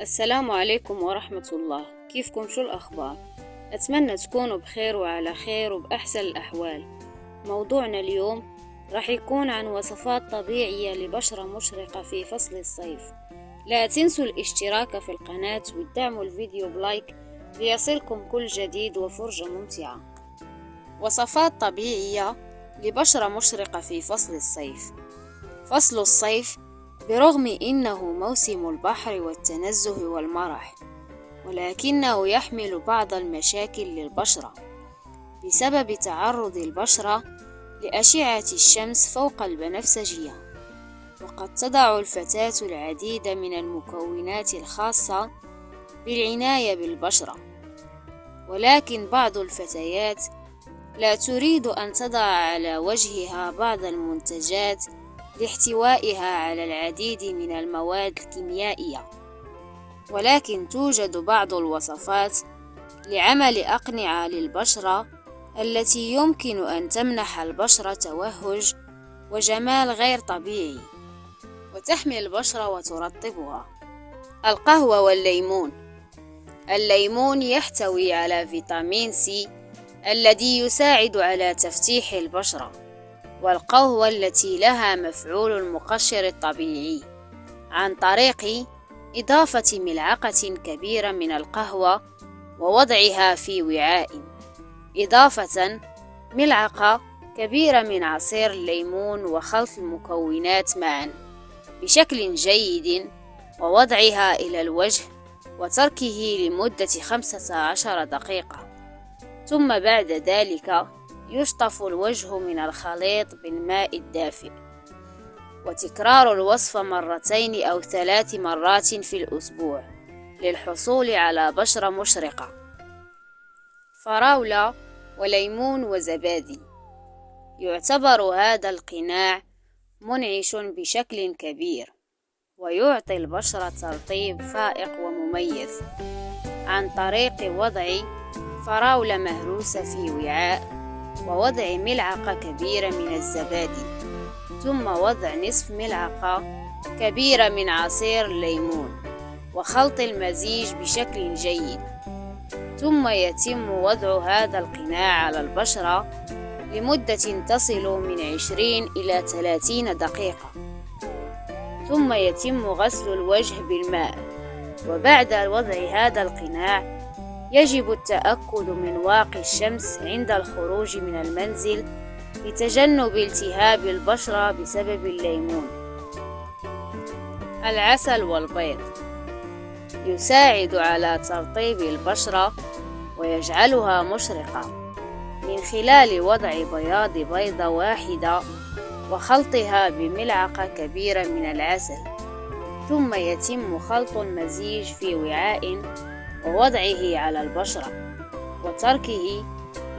السلام عليكم ورحمة الله. كيفكم؟ شو الأخبار؟ أتمنى تكونوا بخير وعلى خير وبأحسن الأحوال. موضوعنا اليوم راح يكون عن وصفات طبيعية لبشرة مشرقة في فصل الصيف. لا تنسوا الاشتراك في القناة وتدعموا الفيديو بلايك ليصلكم كل جديد وفرجة ممتعة. وصفات طبيعية لبشرة مشرقة في فصل الصيف. فصل الصيف برغم إنه موسم البحر والتنزه والمرح، ولكنه يحمل بعض المشاكل للبشرة بسبب تعرض البشرة لأشعة الشمس فوق البنفسجية. وقد تضع الفتاة العديد من المكونات الخاصة بالعناية بالبشرة، ولكن بعض الفتيات لا تريد أن تضع على وجهها بعض المنتجات لاحتوائها على العديد من المواد الكيميائية. ولكن توجد بعض الوصفات لعمل أقنعة للبشرة التي يمكن أن تمنح البشرة توهج وجمال غير طبيعي وتحمي البشرة وترطبها. القهوة والليمون. الليمون يحتوي على فيتامين سي الذي يساعد على تفتيح البشرة، والقهوة التي لها مفعول المقشر الطبيعي عن طريق إضافة ملعقة كبيرة من القهوة ووضعها في وعاء، إضافة ملعقة كبيرة من عصير الليمون وخلط المكونات معا بشكل جيد ووضعها إلى الوجه وتركه لمدة 15 دقيقة، ثم بعد ذلك يشطف الوجه من الخليط بالماء الدافئ، وتكرار الوصفة 2 أو 3 مرات في الأسبوع للحصول على بشرة مشرقة. فراولة وليمون وزبادي. يعتبر هذا القناع منعش بشكل كبير، ويعطي البشرة ترطيب فائق ومميز عن طريق وضع فراولة مهروسة في وعاء ووضع ملعقة كبيرة من الزبادي، ثم وضع نصف ملعقة كبيرة من عصير الليمون وخلط المزيج بشكل جيد، ثم يتم وضع هذا القناع على البشرة لمدة تصل من 20 إلى 30 دقيقة، ثم يتم غسل الوجه بالماء. وبعد وضع هذا القناع يجب التأكد من واقي الشمس عند الخروج من المنزل لتجنب التهاب البشرة بسبب الليمون. العسل والبيض. يساعد على ترطيب البشرة ويجعلها مشرقة من خلال وضع بياض بيضة واحدة وخلطها بملعقة كبيرة من العسل، ثم يتم خلط المزيج في وعاء ووضعه على البشرة وتركه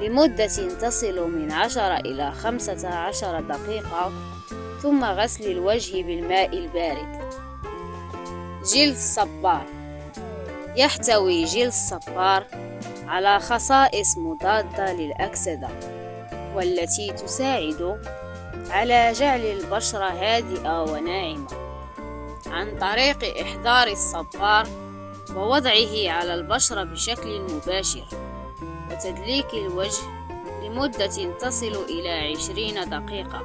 لمدة تصل من 10 إلى 15 دقيقة، ثم غسل الوجه بالماء البارد. جلد الصبار. يحتوي جلد الصبار على خصائص مضادة للأكسدة، والتي تساعد على جعل البشرة هادئة وناعمة عن طريق إحضار الصبار ووضعه على البشرة بشكل مباشر وتدليك الوجه لمدة تصل إلى 20 دقيقة،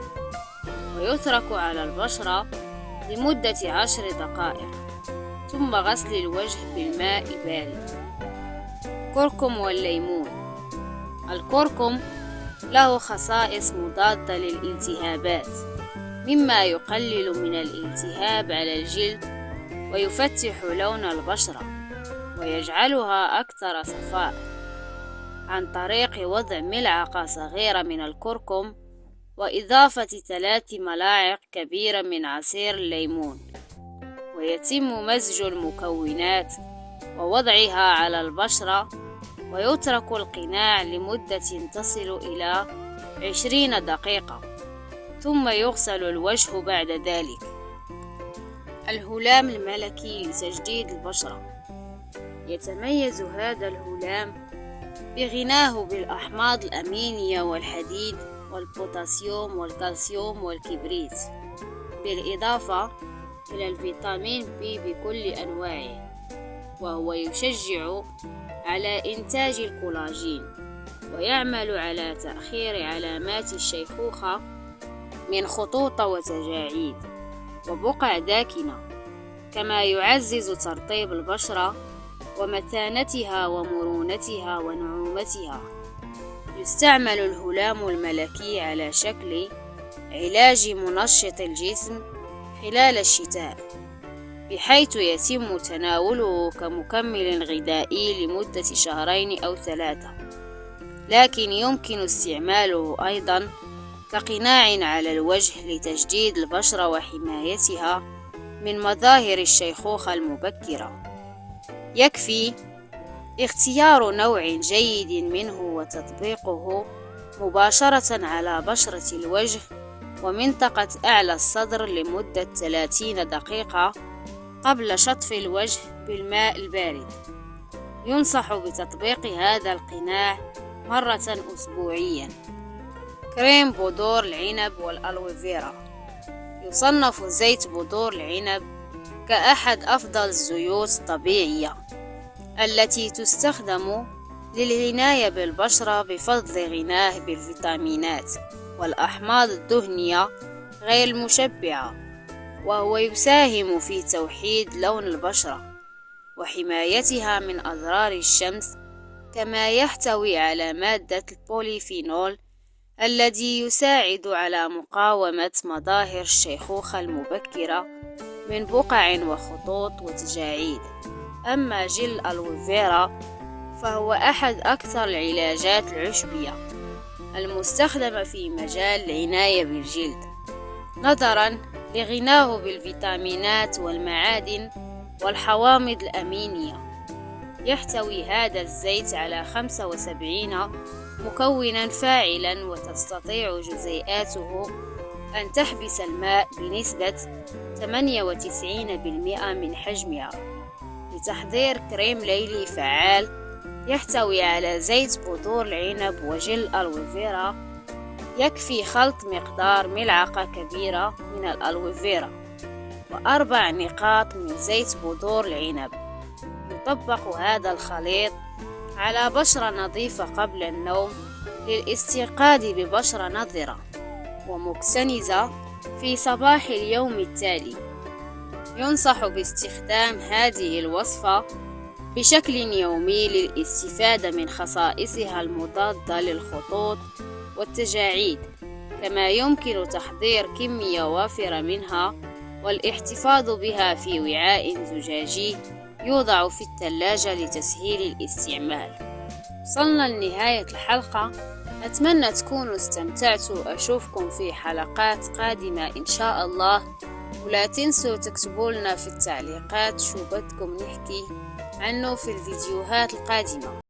ويترك على البشرة لمدة 10 دقائق، ثم غسل الوجه بالماء البارد. كركم والليمون. الكركم له خصائص مضادة للالتهابات، مما يقلل من الالتهاب على الجلد ويفتح لون البشرة ويجعلها أكثر صفاء عن طريق وضع ملعقة صغيرة من الكركم وإضافة 3 ملاعق كبيرة من عصير الليمون، ويتم مزج المكونات ووضعها على البشرة، ويترك القناع لمدة تصل إلى 20 دقيقة، ثم يغسل الوجه بعد ذلك. الهلام الملكي لتجديد البشرة. يتميز هذا الهلام بغناه بالأحماض الأمينية والحديد والبوتاسيوم والكالسيوم والكبريت، بالإضافة إلى الفيتامين بي بكل أنواعه، وهو يشجع على إنتاج الكولاجين ويعمل على تأخير علامات الشيخوخة من خطوط وتجاعيد وبقع داكنة، كما يعزز ترطيب البشرة ومتانتها ومرونتها ونعومتها. يستعمل الهلام الملكي على شكل علاج منشط الجسم خلال الشتاء، بحيث يتم تناوله كمكمل غذائي لمدة 2 أو 3 شهور، لكن يمكن استعماله أيضا كقناع على الوجه لتجديد البشرة وحمايتها من مظاهر الشيخوخة المبكرة. يكفي اختيار نوع جيد منه وتطبيقه مباشرة على بشرة الوجه ومنطقة أعلى الصدر لمدة 30 دقيقة قبل شطف الوجه بالماء البارد. ينصح بتطبيق هذا القناع مرة أسبوعيا. كريم بذور العنب والألوفيرا. يصنف زيت بذور العنب كأحد أفضل الزيوت الطبيعية التي تستخدم للعناية بالبشرة بفضل غناه بالفيتامينات والأحماض الدهنية غير المشبعة، وهو يساهم في توحيد لون البشرة وحمايتها من أضرار الشمس، كما يحتوي على مادة البوليفينول الذي يساعد على مقاومة مظاهر الشيخوخة المبكرة من بقع وخطوط وتجاعيد. أما جل الألوفيرا فهو أحد أكثر العلاجات العشبية المستخدمة في مجال العناية بالجلد، نظرا لغناه بالفيتامينات والمعادن والحوامض الأمينية. يحتوي هذا الزيت على 75 مكونا فاعلا، وتستطيع جزيئاته أن تحبس الماء بنسبة 98% من حجمها. لتحضير كريم ليلي فعال يحتوي على زيت بذور العنب وجل ألوفيرا، يكفي خلط مقدار ملعقة كبيرة من الألوفيرا و4 نقاط من زيت بذور العنب. يطبق هذا الخليط على بشرة نظيفة قبل النوم للاستيقاظ ببشرة نضرة ومكتنزة في صباح اليوم التالي. ينصح باستخدام هذه الوصفة بشكل يومي للاستفادة من خصائصها المضادة للخطوط والتجاعيد، كما يمكن تحضير كمية وافرة منها والاحتفاظ بها في وعاء زجاجي يوضع في الثلاجة لتسهيل الاستعمال. وصلنا لنهاية الحلقة، أتمنى تكونوا استمتعتوا. أشوفكم في حلقات قادمة إن شاء الله، ولا تنسوا تكتبوا لنا في التعليقات شو بدكم نحكي عنه في الفيديوهات القادمة.